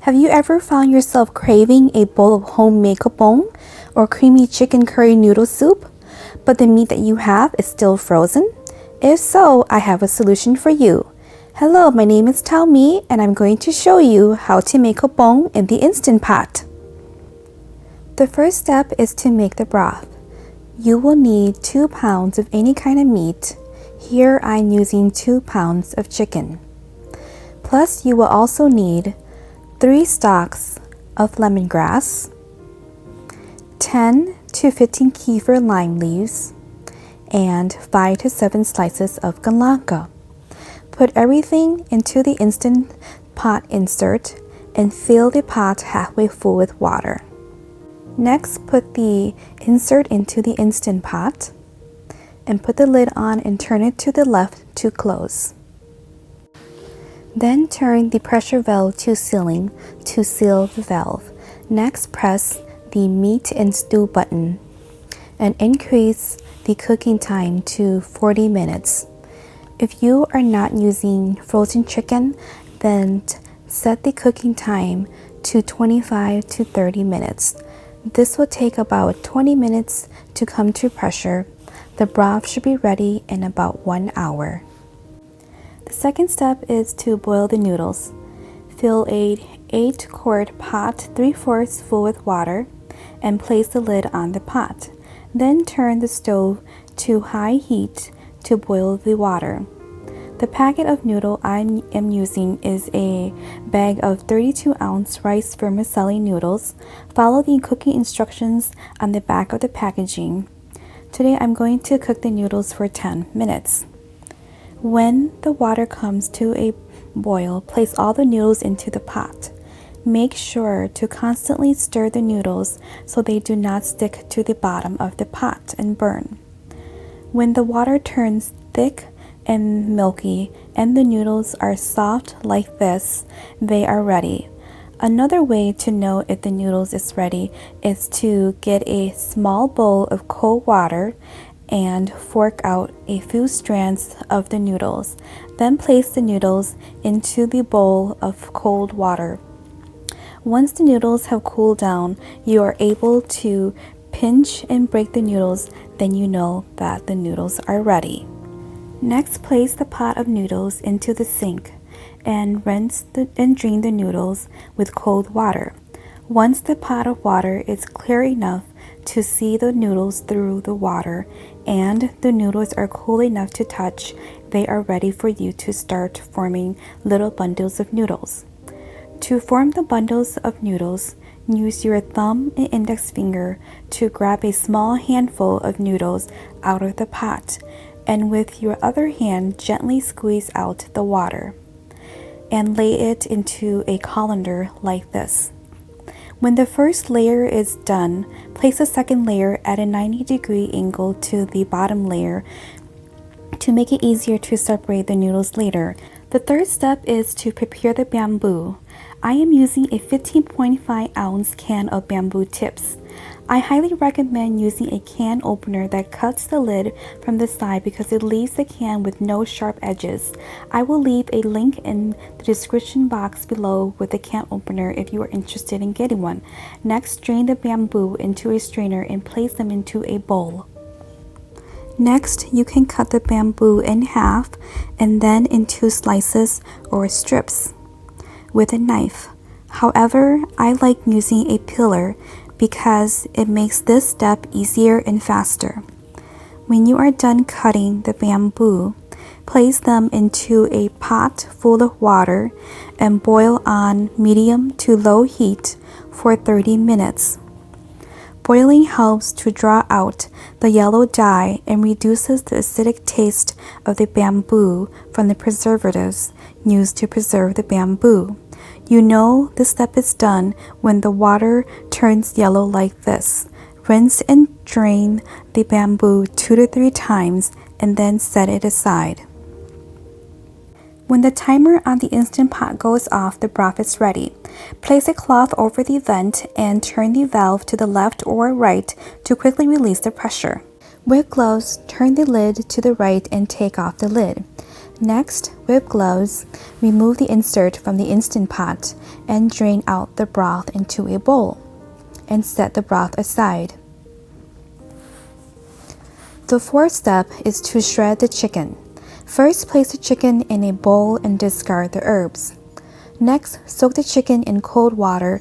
Have you ever found yourself craving a bowl of homemade kabong or creamy chicken curry noodle soup, but the meat that you have is still frozen? If so, I have a solution for you. Hello, my name is Taomi and I'm going to show you how to make kabong in the Instant Pot. The first step is to make the broth. You will need 2 pounds of any kind of meat. Here I'm using 2 pounds of chicken. Plus you will also need 3 stalks of lemongrass, 10 to 15 Kaffir lime leaves, and 5 to 7 slices of galangal. Put everything into the Instant Pot insert and fill the pot halfway full with water. Next, put the insert into the Instant Pot and put the lid on and turn it to the left to close. Then turn the pressure valve to sealing to seal the valve. Next, press the meat and stew button and increase the cooking time to 40 minutes. If you are not using frozen chicken, then set the cooking time to 25 to 30 minutes. This will take about 20 minutes to come to pressure. The broth should be ready in about 1 hour. The second step is to boil the noodles. Fill a 8-quart pot 3/4 full with water and place the lid on the pot. Then turn the stove to high heat to boil the water. The packet of noodle I am using is a bag of 32-ounce rice vermicelli noodles. Follow the cooking instructions on the back of the packaging. Today I'm going to cook the noodles for 10 minutes. When the water comes to a boil, place all the noodles into the pot. Make sure to constantly stir the noodles so they do not stick to the bottom of the pot and burn. When the water turns thick and milky and the noodles are soft like this, they are ready. Another way to know if the noodles is ready is to get a small bowl of cold water and fork out a few strands of the noodles. Then place the noodles into the bowl of cold water. Once the noodles have cooled down, you are able to pinch and break the noodles, then you know that the noodles are ready. Next, place the pot of noodles into the sink and rinse and drain the noodles with cold water. Once the pot of water is clear enough to see the noodles through the water and the noodles are cool enough to touch, they are ready for you to start forming little bundles of noodles. To form the bundles of noodles, use your thumb and index finger to grab a small handful of noodles out of the pot, and with your other hand gently squeeze out the water and lay it into a colander like this. When the first layer is done, place a second layer at a 90-degree angle to the bottom layer to make it easier to separate the noodles later. The third step is to prepare the bamboo. I am using a 15.5-ounce can of bamboo tips. I highly recommend using a can opener that cuts the lid from the side because it leaves the can with no sharp edges. I will leave a link in the description box below with the can opener if you are interested in getting one. Next, drain the bamboo into a strainer and place them into a bowl. Next, you can cut the bamboo in half and then into slices or strips with a knife. However, I like using a peeler because it makes this step easier and faster. When you are done cutting the bamboo, place them into a pot full of water and boil on medium to low heat for 30 minutes. Boiling helps to draw out the yellow dye and reduces the acidic taste of the bamboo from the preservatives used to preserve the bamboo. You know this step is done when the water turns yellow like this. Rinse and drain the bamboo 2 to 3 times and then set it aside. When the timer on the Instant Pot goes off, the broth is ready. Place a cloth over the vent and turn the valve to the left or right to quickly release the pressure. With gloves, turn the lid to the right and take off the lid. Next, with gloves, remove the insert from the Instant Pot and drain out the broth into a bowl and set the broth aside. The fourth step is to shred the chicken. First, place the chicken in a bowl and discard the herbs. Next, soak the chicken in cold water.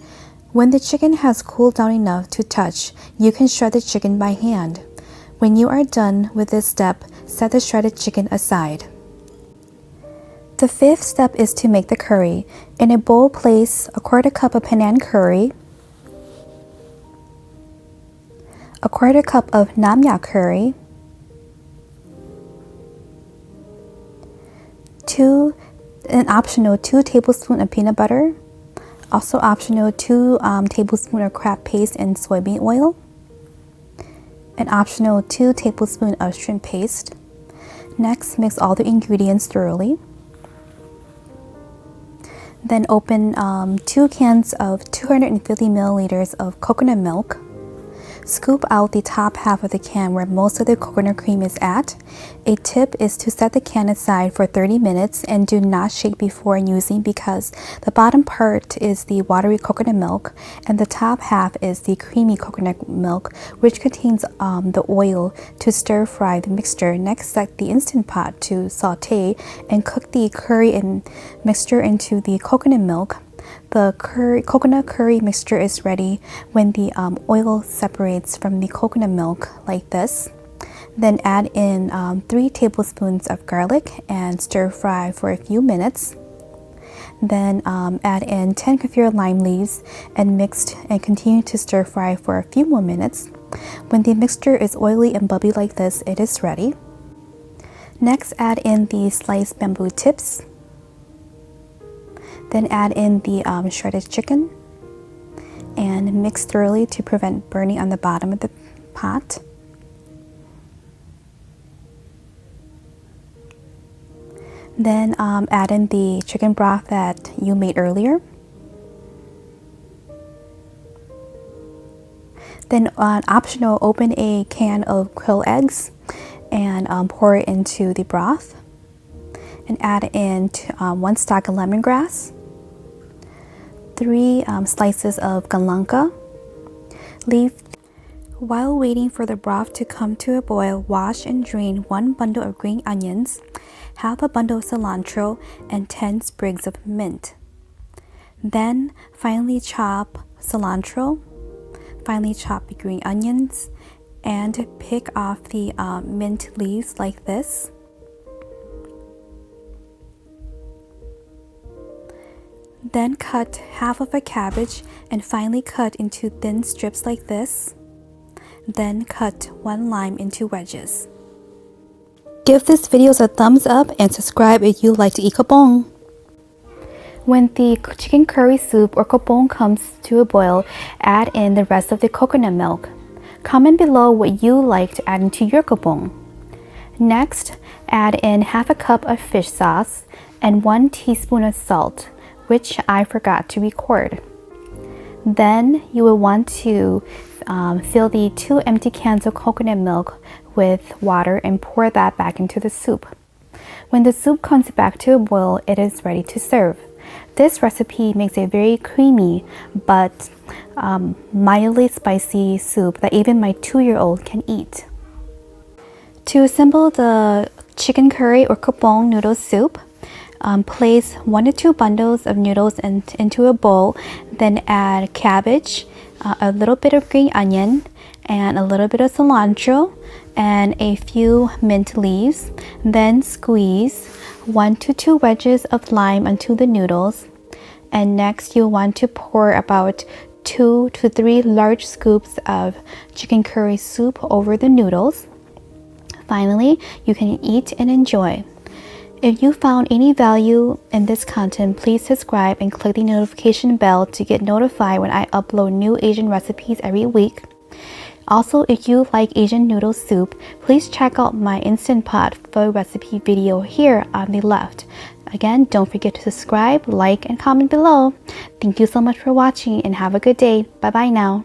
When the chicken has cooled down enough to touch, you can shred the chicken by hand. When you are done with this step, set the shredded chicken aside. The fifth step is to make the curry. In a bowl, place a quarter cup of panang curry, a quarter cup of namya curry, an optional 2 tablespoons of peanut butter, also optional 2 tablespoons of crab paste and soybean oil, an optional 2 tablespoons of shrimp paste. Next, mix all the ingredients thoroughly. Then open 2 cans of 250 milliliters of coconut milk. Scoop out the top half of the can where most of the coconut cream is at. A tip is to set the can aside for 30 minutes and do not shake before using, because the bottom part is the watery coconut milk and the top half is the creamy coconut milk, which contains the oil to stir fry the mixture. Next, set the Instant Pot to saute and cook the curry and mixture into the coconut milk. The coconut curry mixture is ready when the oil separates from the coconut milk like this. Then add in 3 tablespoons of garlic and stir fry for a few minutes. Then add in 10 Kaffir lime leaves and mixed and continue to stir fry for a few more minutes. When the mixture is oily and bubbly like this, it is ready. Next, add in the sliced bamboo tips. Then add in the shredded chicken and mix thoroughly to prevent burning on the bottom of the pot. Then add in the chicken broth that you made earlier. Then optional, open a can of quail eggs and pour it into the broth. And add in 1 stalk of lemongrass, 3 slices of galangal. While waiting for the broth to come to a boil, wash and drain 1 bundle of green onions, half a bundle of cilantro, and 10 sprigs of mint. Then finely chop cilantro, finely chop the green onions, and pick off the mint leaves like this. Then cut half of a cabbage and finely cut into thin strips like this. Then cut 1 lime into wedges. Give this video a thumbs up and subscribe if you like to eat kabong. When the chicken curry soup or kabong comes to a boil, add in the rest of the coconut milk. Comment below what you like to add into your kabong. Next, add in half a cup of fish sauce and 1 teaspoon of salt, which I forgot to record. Then you will want to fill the 2 empty cans of coconut milk with water and pour that back into the soup. When the soup comes back to a boil, it is ready to serve. This recipe makes a very creamy but mildly spicy soup that even my 2-year-old can eat. To assemble the chicken curry or kabong noodle soup, place 1 to 2 bundles of noodles into a bowl. Then add cabbage, a little bit of green onion, and a little bit of cilantro, and a few mint leaves. Then squeeze 1 to 2 wedges of lime onto the noodles. And next, you'll want to pour about 2 to 3 large scoops of chicken curry soup over the noodles. Finally, you can eat and enjoy. If you found any value in this content, please subscribe and click the notification bell to get notified when I upload new Asian recipes every week. Also, if you like Asian noodle soup, please check out my Instant Pot pho recipe video here on the left. Again, don't forget to subscribe, like, and comment below. Thank you so much for watching and have a good day. Bye bye now.